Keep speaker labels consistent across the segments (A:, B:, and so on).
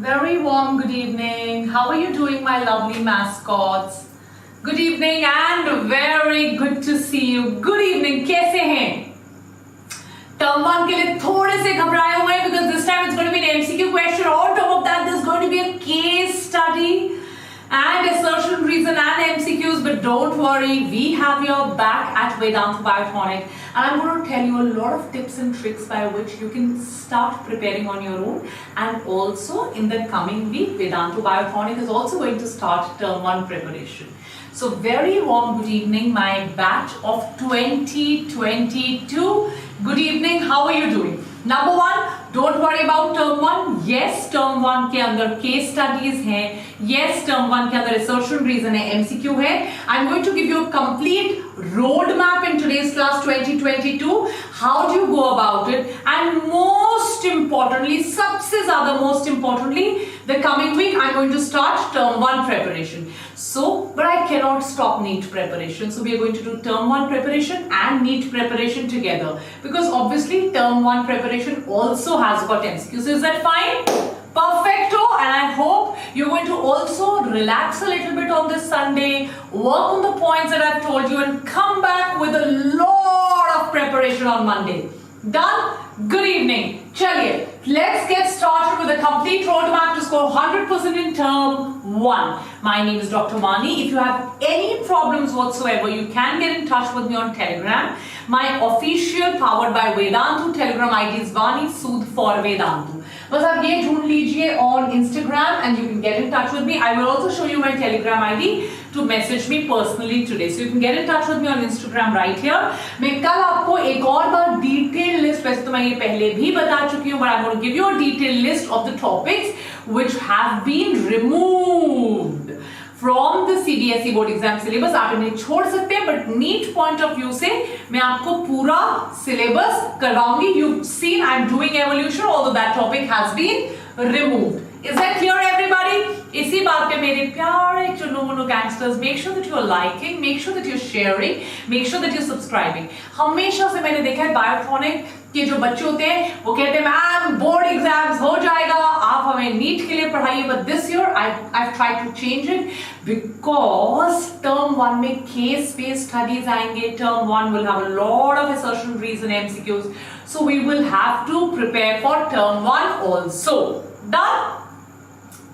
A: Very warm good evening. How are you doing, my lovely mascots? Good evening and very good to see you. Good evening. कैसे हैं? Term 1 के लिए थोड़े से घबराए हुए हैं because this time it's going to be an MCQ question. On top of that, there's going to be a case study and assertion, reason and MCQs. But don't worry, we have your back at Vedantu Biotonic. And I'm going to tell you a lot of tips and tricks by which you can start preparing on your own. And also in the coming week, Vedantu Biotonic is also going to start term 1 preparation. So very warm good evening, my batch of 2022. Good evening, how are you doing? Number 1, don't worry about term 1. Yes, term 1 के अंदर case studies हैं. Yes, term 1 के अंदर assertion, reason है, MCQ है. I'm going to give you a complete roadmap in today's class 2022. How do you go about it? And most importantly, सबसे ज़्यादा most importantly, the coming week I'm going to start term 1 preparation. So, but I cannot stop NEET preparation. So we are going to do term 1 preparation and NEET preparation together. Because obviously term 1 preparation also has got MCQs. So is that fine? Perfecto. And I hope you're going to also relax a little bit on this Sunday, work on the points that I've told you and come back with a lot of preparation on Monday. Done? Good evening. Chaliye, let's get started with a complete roadmap to score 100% in term 1. My name is Dr. Vani. If you have any problems whatsoever, you can get in touch with me on Telegram. My official powered by Vedantu Telegram ID is Vani Sood for Vedantu. बस आप ये ढूंढ लीजिए on Instagram and you can get in touch with me. I will also show you my Telegram ID to message me personally today. So you can get in touch with me on Instagram right here. मैं कल आपको एक और बार detailed list, वैसे तो मैं ये पहले भी बता चुकी हूँ, but I'm going to give you a detailed list of the topics which have been removed from the CBSE board exam syllabus. आप इन्हें छोड़ सकते हैं, but NEET point of view से मैं आपको पूरा syllabus करवाऊंगी. You've seen I'm doing evolution, although that topic has been removed. Is that clear, everybody? इसी बात पे मेरे प्यारे Chunnu Munnu gangsters, make sure that you are liking, make sure that you're sharing, make sure that you're subscribing. हमेशा से मैंने देखा है बायोटॉनिक के जो बच्चे होते हैं वो कहते हैं मैम बोर्ड एग्जाम्स हो जाएगा, आप हमें नीट के लिए पढ़ाइए. But this year I've tried to change it because term 1 में case based studies आएंगे. Term 1 will have a lot of assertion, reason, MCQs. So we will have to prepare for term 1 also. Done?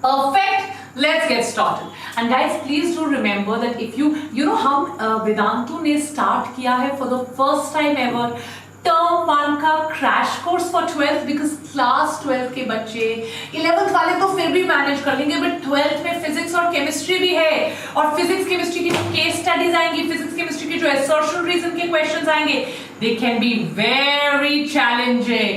A: Perfect. Let's get started. And guys, please do remember that if you know हम Vedantu ने start किया है for the first time ever term 1 का crash course for 12th, because class 12 के बच्चे 11th वाले तो फिर भी मैनेज कर लेंगे, but 12th में फिजिक्स और केमिस्ट्री भी है, और फिजिक्स केमिस्ट्री की जो केस स्टडीज आएंगी, फिजिक्स केमिस्ट्री की जो assertion reason के क्वेश्चंस आएंगे, they can be very challenging,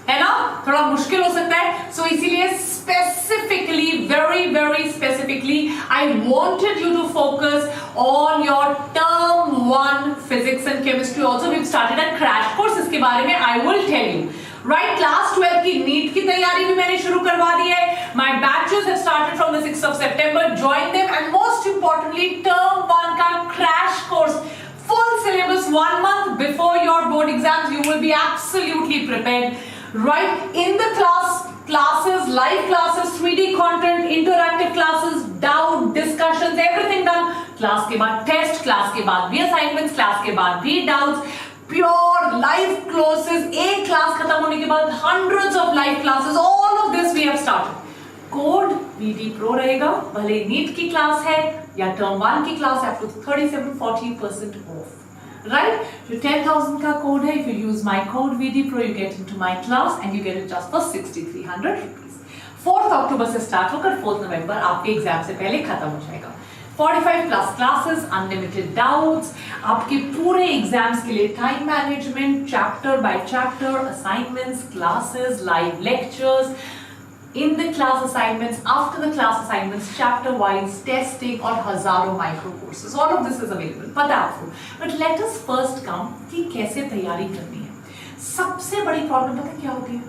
A: है ना, थोड़ा मुश्किल हो सकता है. So इसीलिए specifically, very specifically, I wanted you to focus on your term 1 physics and chemistry. Also we've started a crash course, इसके बारे में I will tell you. Right, class 12 की नीट की तैयारी भी मैंने शुरू करवा दी है. My batches have started from the 6th of September. Join them, and most importantly, term 1 का crash course. Full syllabus 1 month before your board exams. You will be absolutely prepared. Right, in the classes, live classes, 3D content, interactive classes, doubt, discussions, everything done. Class के बाद test, class के बाद भी assignments, class के बाद भी doubts, pure live courses. एक class खत्म होने के बाद hundreds of live classes. All of this we have started. Code VD Pro रहेगा, भले NEET की class है या term 1 की class है, up to 37-40% off. Right? So 10,000 का code है. If you use my code VD Pro, you get into my class and you get it just for 6,300 rupees. 4th October से start होकर 4th November आपके exam से पहले खत्म हो जाएगा. 45 plus classes, unlimited doubts, आपके पूरे एग्जाम्स के लिए time management, chapter by chapter, assignments, classes, live lectures, in the class assignments, after the class assignments, chapter wise testing और हजारों micro courses. All of this is available. पता है आपको. But let us first come कि कैसे तैयारी करनी है. सबसे बड़ी प्रॉब्लम पता है क्या होती है?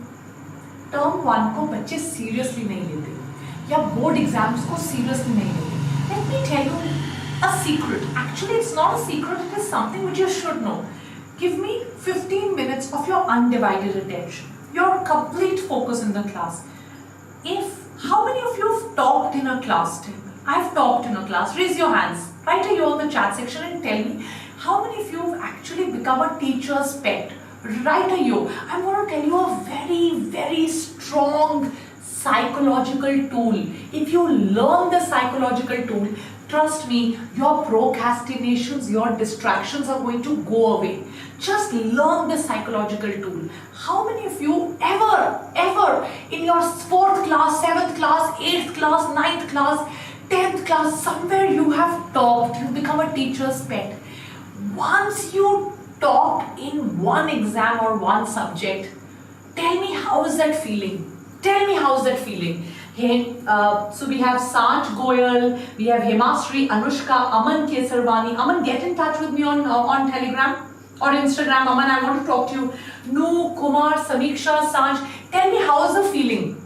A: टर्म 1 को बच्चे सीरियसली नहीं लेते या बोर्ड एग्जाम्स को सीरियसली नहीं लेते. Let me tell you a secret. Actually, it's not a secret. It is something which you should know. Give me 15 minutes of your undivided attention, your complete focus in the class. If How many of you have talked in a class? I've talked in a class. Raise your hands. Write a yo in the chat section and tell me how many of you have actually become a teacher's pet. Write a yo. I'm going to tell you a very, very strong psychological tool. If you learn the psychological tool, trust me, your procrastinations, your distractions are going to go away. Just learn the psychological tool. How many of you ever in your 4th class, 7th class, 8th class, 9th class, 10th class, somewhere you have topped, you become a teacher's pet. Once you top in one exam or one subject, tell me how is that feeling? Tell me how is that feeling? Hey, so we have Sanj Goyal, we have Hemashri, Anushka, Aman Kesarwani. Aman, get in touch with me on Telegram or Instagram. Aman, I want to talk to you. Nu, Kumar, Samiksha, Sanj, tell me how is the feeling?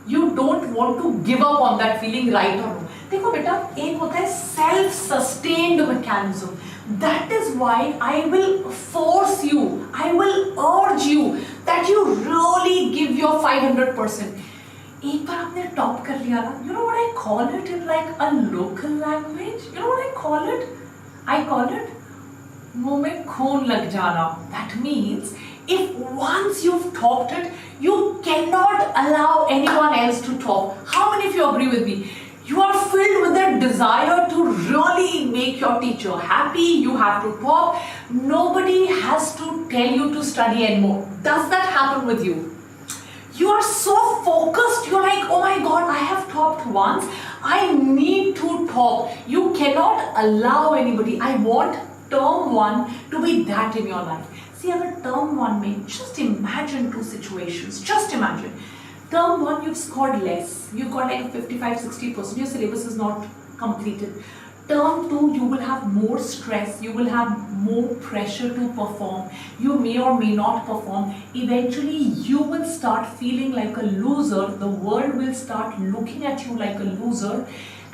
A: You don't want to give up on that feeling, right or no? देखो बेटा, एक होता है self-sustained mechanism. That is why I will force you, I will urge you that you really give your 500%. एक बार आपने top कर लिया ना, you know what I call it in like a local language? You know what I call it? I call it मुंह में खून लग जाना. That means if once you've topped it, you cannot allow anyone else to top. How many of you agree with me? You are filled with that desire to really make your teacher happy. You have to top. Nobody has to tell you to study anymore. Does that happen with you? You are so focused. You're like, oh my God, I have topped once. I need to top. You cannot allow anybody. I want term 1 to be that in your life. See, अगर term 1 में, just imagine 2 situations. Just imagine. Term 1, you've scored less. You've got like 55-60%. Your syllabus is not completed. Term 2, you will have more stress. You will have more pressure to perform. You may or may not perform. Eventually, you will start feeling like a loser. The world will start looking at you like a loser.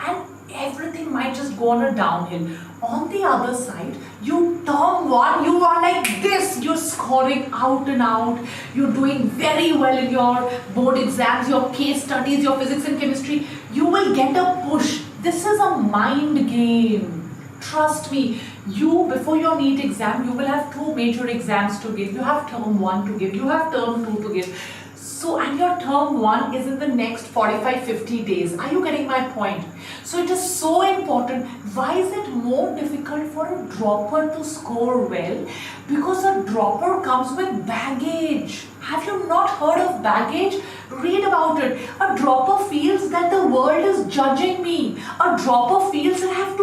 A: And everything might just go on a downhill. On the other side, you term 1, you are like this. You're scoring out and out. You're doing very well in your board exams, your case studies, your physics and chemistry. You will get a push. This is a mind game. Trust me. You, before your NEET exam, you will have 2 major exams to give. You have term 1 to give. You have term 2 to give. So, and your term 1 is in the next 45-50 days. Are you getting my point? So, it is so important. Why is it more difficult for a dropper to score well? Because a dropper comes with baggage. Have you not heard of baggage? Read about it. A dropper feels that the world is judging me. A dropper feels that I have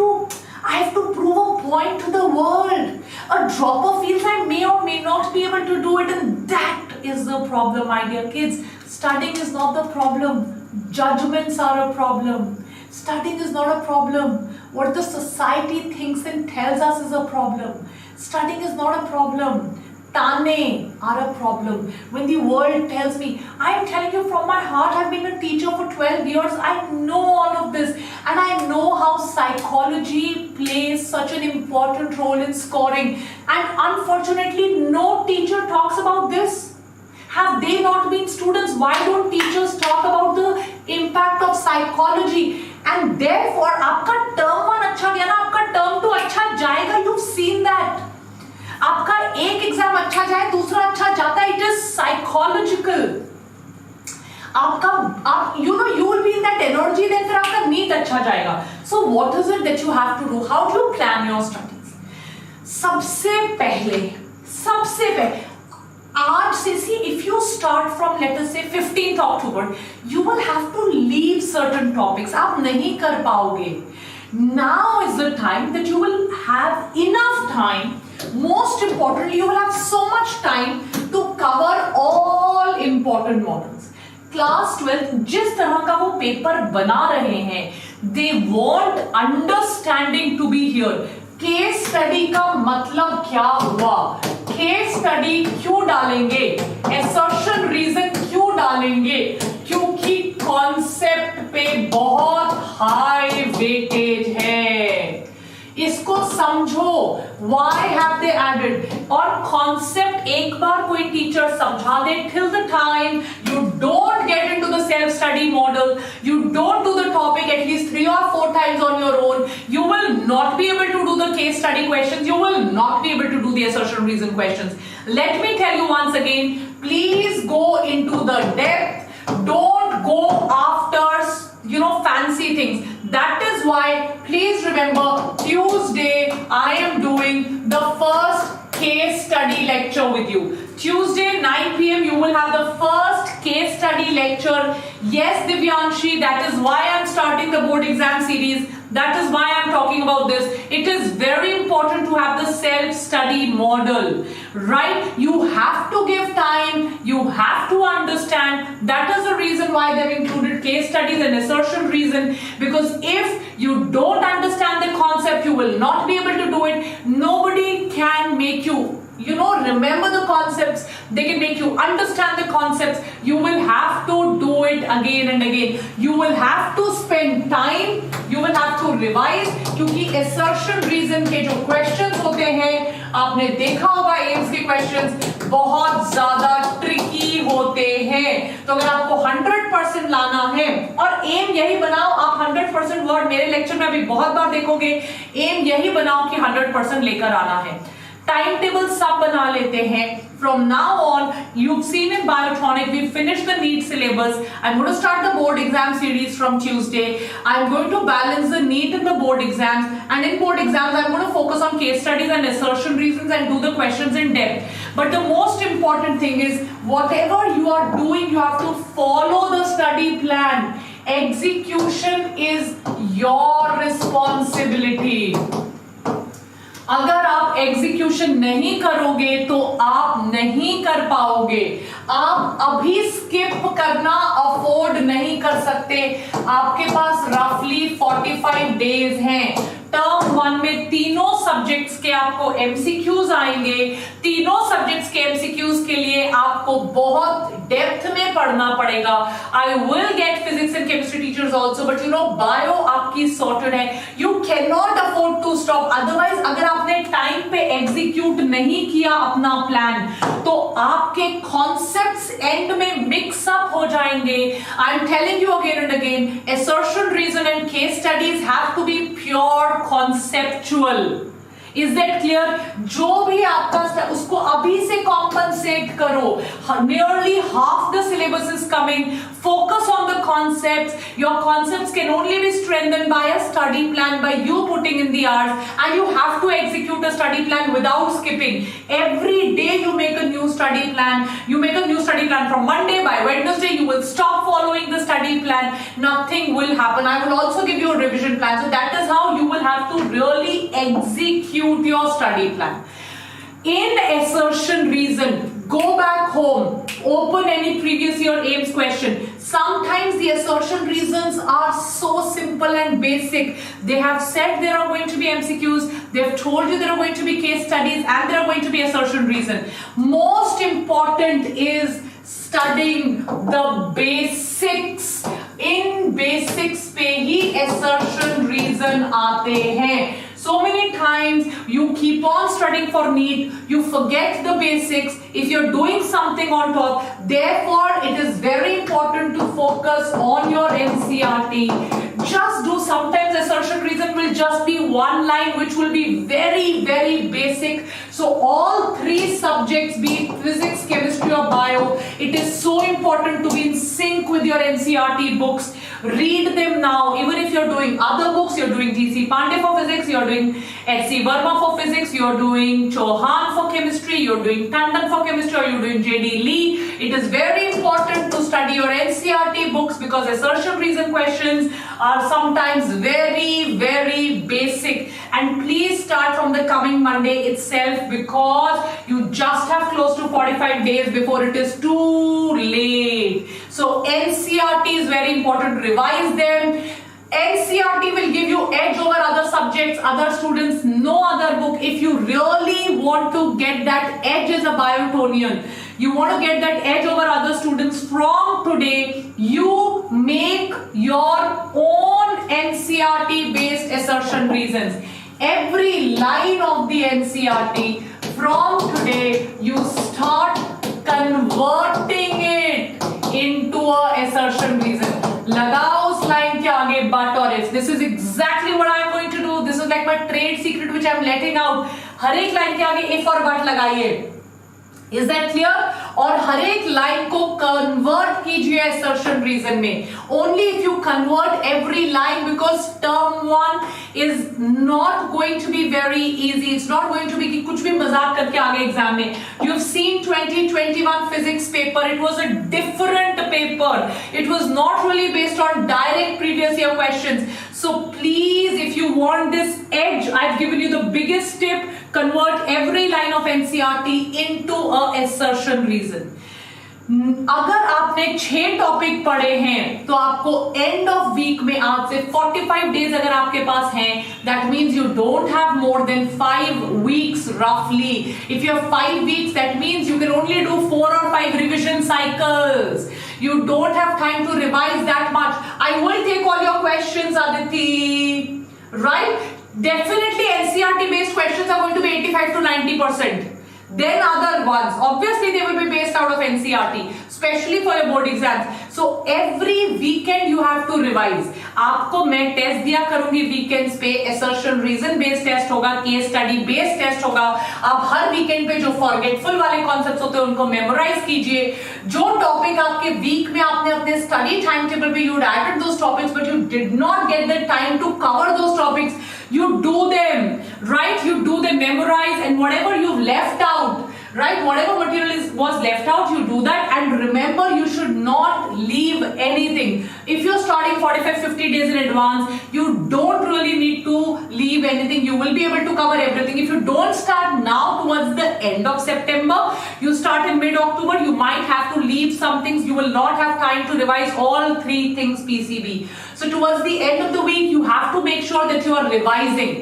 A: to prove a point to the world. A dropper feels I may or may not be able to do it, and that is the problem, my dear kids. Studying is not the problem. Judgments are a problem. Studying is not a problem. What the society thinks and tells us is a problem. Studying is not a problem. Tane are a problem. When the world tells me, I am telling you from my heart, I've been a teacher for 12 years. I know all of this, and I know how psychology plays such an important role in scoring. And unfortunately, no teacher talks about this. Have they not been students? Why don't teachers talk about the impact of psychology? And therefore, आपका term 1 अच्छा गया ना, आपका term 2 अच्छा जाएगा. You've seen that. आपका एक exam अच्छा जाए, दूसरा अच्छा जाता है. It is psychological. You will be in that energy, then फिर आपका NEET अच्छा जाएगा. So what is it that you have to do? How do you plan your studies? सबसे पहले आज से, see, if you start from, let us say, 15th October, you will have to leave certain topics. आप नहीं कर पाओगे. Now is the time that you will have enough time. Most importantly, you will have so much time to cover all important models. Class 12 जिस तरह का वो paper बना रहे हैं, they want understanding to be here. Case study का मतलब क्या हुआ? केस स्टडी क्यों डालेंगे? असर्शन रीजन क्यों डालेंगे? क्योंकि कॉन्सेप्ट पे बहुत हाई वेटेज है. इसको समझो, why have they added, और concept एक बार कोई टीचर समझा दे, till the time you don't get into the self study model, you don't do the topic at least 3 or 4 times on your own, you will not be able to do the case study questions, you will not be able to do the assertion reason questions. Let me tell you once again, please go into the depth, don't go after fancy things. That is why please remember, Tuesday I am doing the first case study lecture with you. Tuesday 9 p.m. you will have the first case study lecture. Yes, Divyanshi, that is why I am starting the board exam series. That is why I am talking about this. It is very important to have the self-study model, right? You have to give time, you have to understand. That is the reason why they have included case studies and assertion reason, because if you don't understand the concept, you will not be able to do it. Nobody can make you remember the concepts. They can make you understand the concepts. You will have to do it again and again. You will have to spend time. You will have to revise, क्योंकि assertion reason के जो questions होते हैं, आपने देखा होगा AIIMS के questions बहुत ज़्यादा tricky होते हैं. तो अगर आपको 100% लाना है, और एम यही बनाओ, आप 100% वर्ड मेरे लेक्चर में अभी बहुत बार देखोगे, एम यही बनाओ कि 100% लेकर आना है. टाइम टेबल सब बना लेते हैं. From now on, you've seen in Biotonic, we finished the NEET syllabus. I'm going to start the board exam series from Tuesday. I'm going to balance the NEET and the board exams. And in board exams, I'm going to focus on case studies and assertion reasons and do the questions in depth. But the most important thing is, whatever you are doing, you have to follow the study plan. Execution is your responsibility. अगर आप execution नहीं करोगे तो आप नहीं कर पाओगे. आप अभी स्किप करना अफोर्ड नहीं कर सकते. आपके पास रफली 45 डेज हैं. टर्म 1 में तीनों सब्जेक्ट्स के आपको एमसीक्यूज आएंगे. तीनों सब्जेक्ट्स के एमसीक्यूज के लिए आपको बहुत डेप्थ में पढ़ना पड़ेगा. I will get physics and chemistry teachers also, but bio आपकी सॉर्टेड है. You can not afford to stop. Otherwise अगर आपने टाइम पे एग्जीक्यूट नहीं किया अपना प्लान, तो आपके कॉन्सेप्ट्स एंड में मिक्स अप हो जाएंगे. I am telling you again and again, assertion reason and case studies have to be pure conceptual. Is that clear? जो भी आपका उसको अभी से compensate करो. Nearly half the syllabus is coming. Focus on the concepts. Your concepts can only be strengthened by a study plan, by you putting in the hours, and you have to execute a study plan without skipping. Every day you make a new study plan. You make a new study plan from Monday. By Wednesday you will stop following the study plan. Nothing will happen. I will also give you a revision plan. So that is how you will have to really execute your study plan. In assertion reason, go back home, open any previous year AIMS question. Sometimes the assertion reasons are so simple and basic. They have said there are going to be MCQs, they have told you there are going to be case studies, and there are going to be assertion reason. Most important is studying the basics. In basics पे ही assertion reason आते हैं. So many times you keep on studying for NEET, you forget the basics. If you're doing something on top, therefore it is very important to focus on your NCERT. Just do. Sometimes assertion reason will just be one line, which will be very, very basic. So all three subjects, be it physics, chemistry or bio, it is so important to be in sync with your NCERT books. Read them now. Even if you're doing other books, you're doing DC Pandey for physics, you're doing HC Verma for physics, you're doing Chauhan for chemistry, you're doing Tandon for chemistry, or you're doing JD Lee. It is very important to study your NCERT books, because assertion reason questions are sometimes very, very basic. And please start from the coming Monday itself, because you just have close to 45 days before it is too late. So NCERT is very important. Revise them. NCERT will give you edge over other subjects, other students. No other book. If you really want to get that edge as a Biotonian, you want to get that edge over other students, from today you make your own NCERT based assertion reasons. every line of the NCERT. From today, you start converting it into a assertion reason. लगाओ उस line के आगे but or if. This is exactly what I am going to do. This is like my trade secret which I am letting out. हर एक line के आगे if और but लगाइए. Is that clear? और हर एक लाइन को कन्वर्ट कीजिए assertion reason में. Only if you convert every line, because term 1 is not going to be very easy. It's not going to be कि कुछ भी मजाक करके आगे एग्जाम में. You've seen 2021 physics paper. It was a different paper. It was not really based on direct previous year questions. So please, if you want this edge, I've given you the biggest tip. Convert every line of NCERT into a assertion reason. अगर आपने 6 topic पढ़े हैं तो आपको end of week में आज से 45 days अगर आपके पास हैं, that means you don't have more than 5 weeks roughly. If you have 5 weeks, that means you can only do 4 or 5 revision cycles. You don't have time to revise that much. I will take all your questions, Aditi. Right? Definitely NCERT based questions are going to be 85 to 90%. Then other ones, obviously they will be based out of NCERT, especially for your board exams. So every weekend you have to revise. आपको मैं test दिया करूंगी weekends पे, assertion reason based test होगा, case study based test होगा. आप हर weekend पे जो फॉरगेटफुल वाले कॉन्सेप्ट्स होते हैं उनको मेमोराइज कीजिए. जो टॉपिक आपके वीक में आपने अपने स्टडी टाइम टेबल पे you added those topics but you did not get the time to cover those topics, you do them, right? You do them, memorize, and whatever you've left out, right? Whatever material was left out, you do that. And remember, you should not leave anything. If you're starting 45-50 days in advance, you don't really need to leave anything. You will be able to cover everything. If you don't start now towards the end of September, you start in mid-October, you might have to leave some things. You will not have time to revise all 3 things PCB. So towards the end of the week, you have to make sure that you are revising.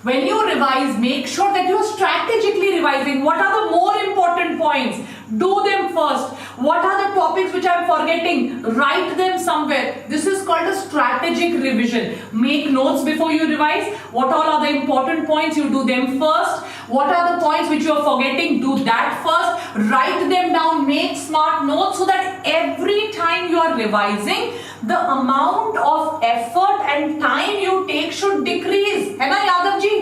A: When you revise, make sure that you are strategically revising. What are the more important points? Do them first. What are the topics which I am forgetting? Write them somewhere. This is called a strategic revision. Make notes before you revise. What all are the important points? You do them first. What are the points which you are forgetting? Do that first. Write them down. Make smart notes so that every time you are revising, the amount of effort and time you take should decrease. है ना यादव जी?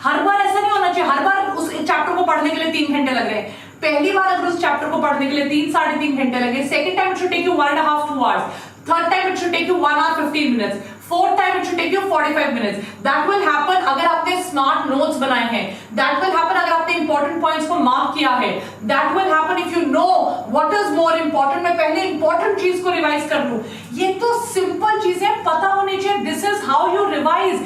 A: हर बार ऐसा नहीं होना चाहिए. हर बार उस chapter को पढ़ने के लिए 3 घंटे लग रहे हैं. पहली बार अगर उस चैप्टर को पढ़ने के लिए 3-3.5 घंटे लगे, second time it should take you 1.5-2 hours, third time it should take you 1 hour 15 minutes, fourth time it should take you 45 minutes. That will happen अगर आपने स्मार्ट नोट्स बनाए हैं. दैट विल हैपन अगर आपने इंपॉर्टेंट पॉइंट्स को mark किया है. That will happen if you know what is more important. मैं पहले इंपॉर्टेंट चीज को रिवाइज कर लूं. ये तो सिंपल चीजें पता होनी चाहिए. This is how you revise.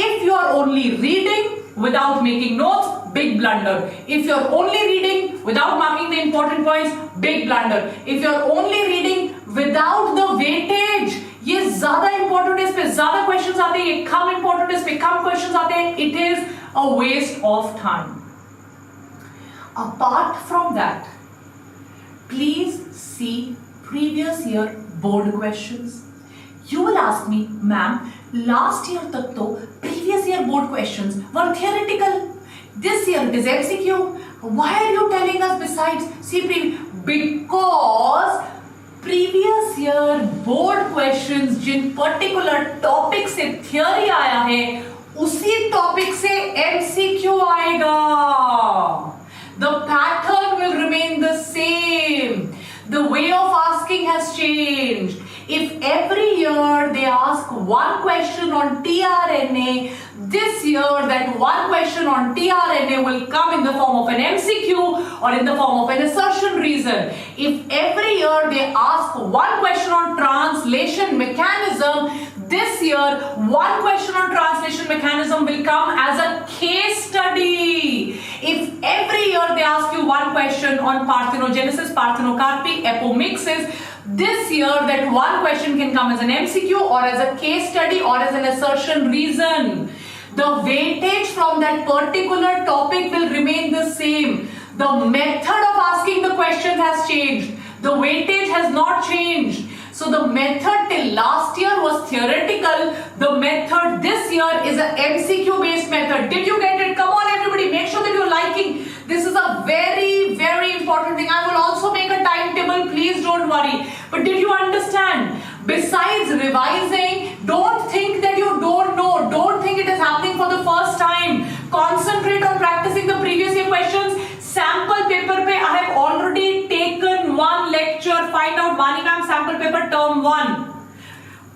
A: If you are only reading without making notes, big blunder. If you are only reading without marking the important points, big blunder. If you are only reading without the weightage, ये ज्यादा important है, इस पे ज्यादा questions आते हैं, ये कम important है, इस पे कम questions आते हैं. It is a waste of time. Apart from that, please see previous year board questions. You will ask me, ma'am, last year तक तो previous year board questions were theoretical. This year it is MCQ. Why are you telling us besides? See, because previous year board questions Jin particular topic से theory आया है, उसी topic से MCQ आएगा. The pattern will remain the same. The way of asking has changed. If every year they ask one question on tRNA, this year that one question on tRNA will come in the form of an MCQ or in the form of an assertion reason. If every year they ask one question on translation mechanism, this year one question on translation mechanism will come as a case study. If every year they ask you one question on parthenogenesis, parthenocarpy, apomixis, this year that one question can come as an MCQ or as a case study or as an assertion reason. The weightage from that particular topic will remain the same. The method of asking the question has changed. The weightage has not changed. So the method till last year was theoretical. The method this year is a MCQ based method. Did you get it? Come on everybody, make sure that you're liking. This is a very, very important thing. I will also make a timetable, please don't worry. But did you understand? Besides revising, don't think that you don't know. Don't think it is happening for the first time. Concentrate on practicing the previous year questions. Sample paper pe I have already taken one lecture. Find out Vani Ma'am sample paper term 1.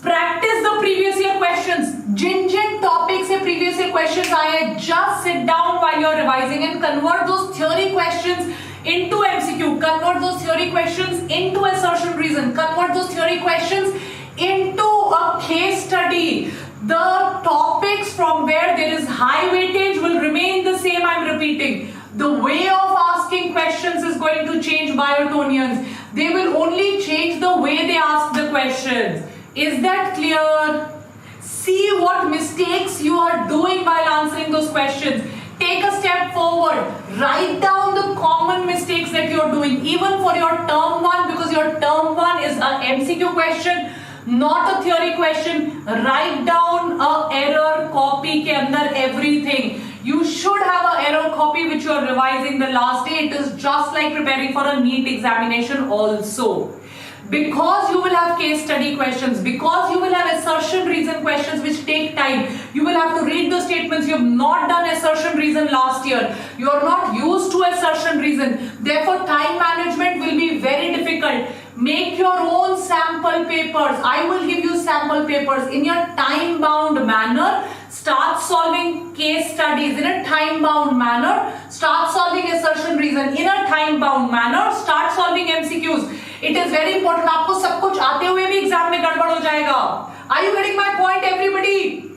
A: Practice the previous year questions. Jin topics se previous year questions aaye. Just sit down while you are revising and convert those theory questions into MCQ. Convert those theory questions into assertion reason. Convert those theory questions into a case study. The topics from where there is high weightage will remain the same. I am repeating. The way of asking questions is going to change Biotonians. They will only change the way they ask the questions. Is that clear? See what mistakes you are doing while answering those questions. Take a step forward. Write down the common mistakes that you are doing, even for your term 1, because your term 1 is an MCQ question, not a theory question. Write down a error copy ke andar everything. You should have an error copy which you are revising the last day. It is just like preparing for a NEET examination also. Because you will have case study questions, because you will have assertion reason questions which take time, you will have to read the statements. You have not done assertion reason last year. You are not used to assertion reason. Therefore, time management will be very difficult. Make your own sample papers. I will give you sample papers in your time-bound manner. Start solving case studies in a time-bound manner. Start solving assertion reason in a time-bound manner. Start solving MCQs. It is very important. आपको सब कुछ आते हुए भी exam में गड़बड़ हो जाएगा. Are you getting my point, everybody?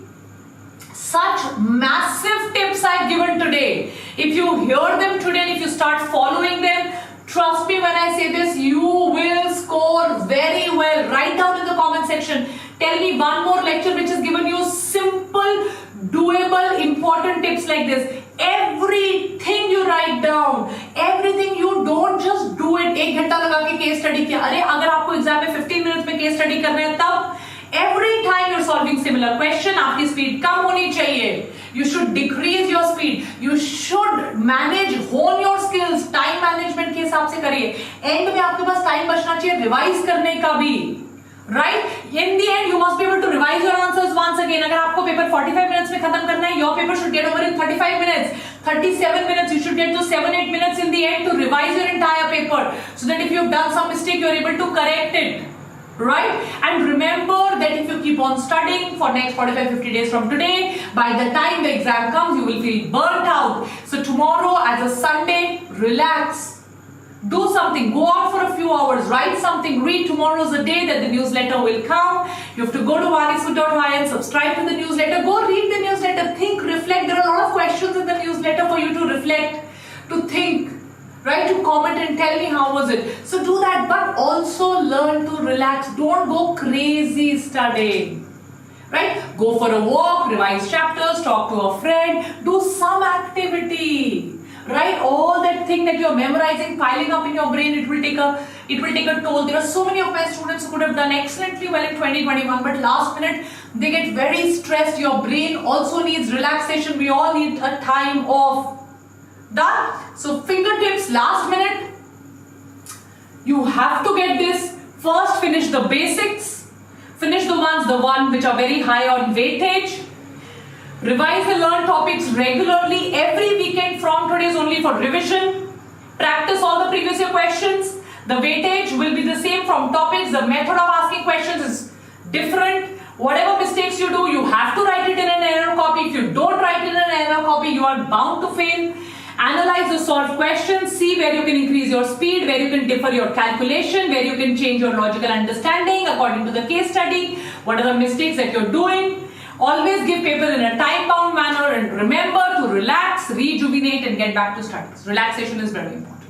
A: Such massive tips I've given today. If you hear them today and if you start following them, trust me when I say this, you will score very well. Write down in the comment section. Tell me one more lecture which has given you simple, doable, important tips like this. Everything you write down, everything you don't just do it. 1 घंटा लगा के case study किया. अरे अगर आपको exam में 15 minutes में case study करना है तब every time you're solving similar question, आपकी स्पीड कम होनी चाहिए. You should decrease your speed. You should manage, hone your skills. Time management के हिसाब से करिए. End में आपके पास टाइम बचना चाहिए रिवाइज करने का भी. Right? In the end, you must be able to revise your answers once again. अगर आपको पेपर 45 minutes में खत्म करना है, your paper should get over in 35 minutes. 37 minutes, you should get to 7-8 minutes in the end to revise your entire paper. So that if you've done some mistake, you're able to correct it. Right? And remember that if you keep on studying for next 45-50 days from today, by the time the exam comes, you will feel burnt out. So tomorrow as a Sunday, relax. Do something, go out for a few hours, write something, read. Tomorrow's the day that the newsletter will come. You have to go to vanisfood.my and subscribe to the newsletter. Go read the newsletter, think, reflect. There are a lot of questions in the newsletter for you to reflect, to think, right? To comment and tell me how was it. So do that, but also learn to relax. Don't go crazy studying. Right? Go for a walk, revise chapters, talk to a friend, do some activity. Right, all that thing that you're memorizing, piling up in your brain, it will take a toll. There are so many of my students who could have done excellently well in 2021, but last minute they get very stressed. Your brain also needs relaxation. We all need a time off. Done? So fingertips, last minute. You have to get this. First, finish the basics. Finish the ones which are very high on weightage. Revise and learn topics regularly. Every weekend from today is only for revision. Practice all the previous year questions. The weightage will be the same from topics. The method of asking questions is different. Whatever mistakes you do, you have to write it in an error copy. If you don't write it in an error copy, you are bound to fail. Analyze the solved questions. See where you can increase your speed, where you can differ your calculation, where you can change your logical understanding according to the case study. What are the mistakes that you're doing? Always give paper in a time-bound manner and remember to relax, rejuvenate and get back to studies. Relaxation is very important.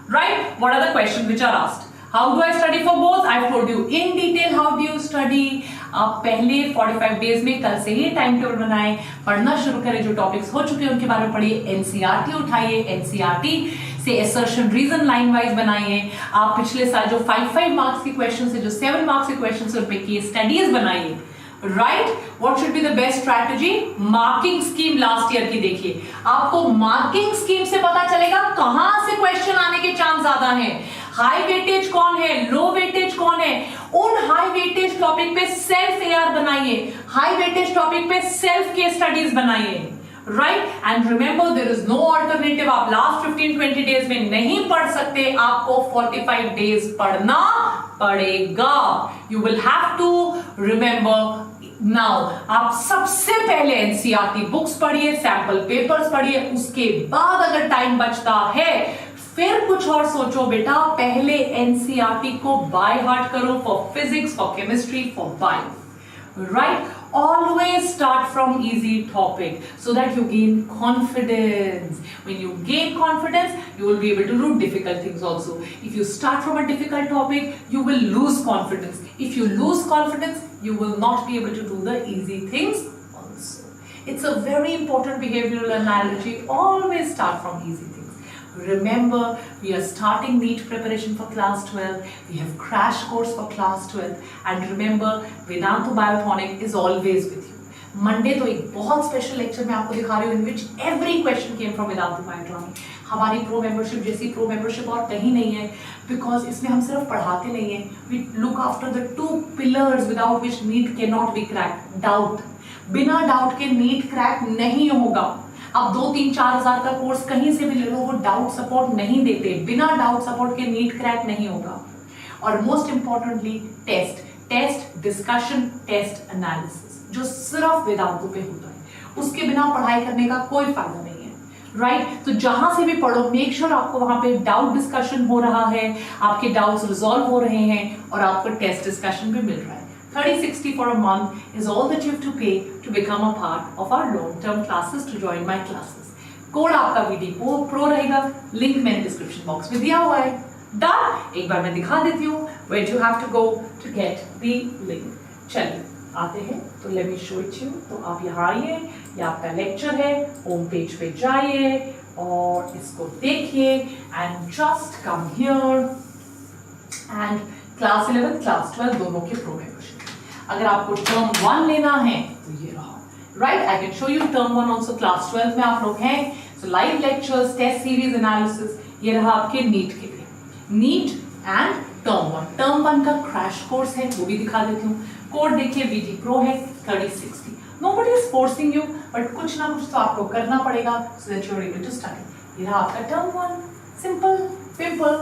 A: Right? What are the questions which are asked? How do I study for both? I've told you in detail how do you study. आप पहले 45 days में कल से ही time table बनाएं, पढ़ना शुरू करें, जो टॉपिक्स हो चुके हैं उनके बारे में पढ़िए, एनसीईआरटी उठाइए, एनसीईआरटी से assertion reason लाइन वाइज बनाइए। आप पिछले साल जो 5 मार्क्स के क्वेश्चन से, जो 7 मार्क्स के क्वेश्चन से, उन पे केस स्टडीज बनाइए। Right, what should be the best strategy? Marking scheme last year की देखिए, आपको मार्किंग स्कीम से पता चलेगा कहां से क्वेश्चन आने के चांस ज्यादा हैं, हाई वेटेज कौन है, लो वेटेज कौन है। उन हाई वेटेज टॉपिक पे सेल्फ एआर बनाइए, हाई वेटेज टॉपिक पे सेल्फ केस स्टडीज बनाइए। Right, and remember there is no alternative. आप लास्ट 15-20 डेज में नहीं पढ़ सकते, आपको 45 डेज पढ़ना पड़ेगा। You will have to remember now. आप सबसे पहले एनसीईआरटी बुक्स पढ़िए, सैंपल पेपर्स पढ़िए, उसके बाद अगर टाइम बचता है फिर कुछ और सोचो बेटा। पहले एनसीईआरटी को बाय हार्ट करो for physics, for chemistry, for bio. Right, always start from easy topic so that you gain confidence. When you gain confidence, you will be able to do difficult things also. If you start from a difficult topic, you will lose confidence. If you lose confidence, you will not be able to do the easy things also. It's a very important behavioral analogy. Always start from easy things. Remember, we are starting NEET preparation for class 12. We have crash course for class 12. And remember, Vedantu Biotonic is always with you. Monday तो एक बहुत special lecture मैं आपको दिखा रही हूँ in which every question came from Vedantu Biotonic. हमारी pro membership जैसी प्रो मेंबरशिप और कहीं नहीं है, बिकॉज इसमें हम सिर्फ पढ़ाते नहीं हैं, we look after the 2 pillars without which NEET cannot be cracked. Doubt, बिना डाउट के NEET क्रैक नहीं होगा। अब 2-3-4 हजार का कोर्स कहीं से भी ले लो, वो डाउट सपोर्ट नहीं देते। बिना डाउट सपोर्ट के नीट क्रैक नहीं होगा। और most importantly test discussion, test analysis, जो सिर्फ वेदांतु पे होता है, उसके बिना पढ़ाई करने का कोई फायदा नहीं है। राइट, तो जहां से भी पढ़ो मेक श्योर आपको वहां पे डाउट डिस्कशन हो रहा है, आपके डाउट्स रिजॉल्व हो रहे हैं और आपको टेस्ट डिस्कशन भी मिल रहा है। 30-60 for a month is all that you have to pay to become a part of our long-term classes, to join my classes. Code आपका VD Pro रहेगा, लिंक मैंने डिस्क्रिप्शन बॉक्स में दिया हुआ है। डन, एक बार मैं दिखा देती हूँ where you have to go to get the link. चलिए आते हैं, तो let me show it you। तो आप यहाँ आइए, ये आपका लेक्चर है, होम पेज पे जाइए और इसको देखिए and just come here and class 11 class 12 दोनों के प्रो मेंबरशिप। अगर आपको टर्म 1 लेना है तो ये रहा। Right, I can show you term 1 also. Class 12 में आप लोग हैं, so live lectures, test series analysis, ये रहा आपके नीट के लिए। Neat and term 1। टर्म 1 का क्रैश कोर्स है, वो भी दिखा देती हूँ। कोड देखिए, VD Pro है 3060। Nobody is forcing you, but कुछ ना कुछ तो आपको करना पड़ेगा so that you are able to study. ये रहा आपका टर्म 1, सिंपल पिंपल।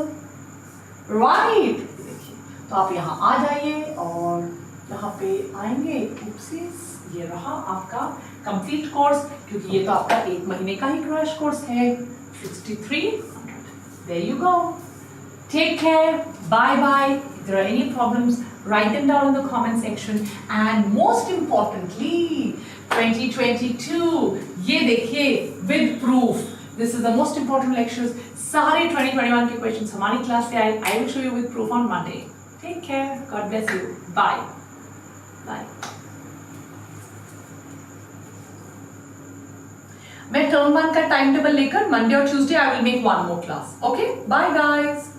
A: राइट, देखिए तो आप यहाँ आ जाइए और यहाँ पे आएंगे। उपसीस, ये रहा आपका कंप्लीट कोर्स, क्योंकि ये तो आपका 1 महीने का ही क्रैश कोर्स है। 6300। There you go. Take care. Bye bye. If there are any problems, write them down in the comment section. And most importantly, 2022, ये देखिए with proof. This is the most important lectures. सारे 2021 के questions हमारी class से आए। I will show you with proof on Monday. Take care. God bless you. Bye. Bye. मैं term 1 का time table लेकर मंडे और Tuesday I will make 1 more class. Okay, bye guys.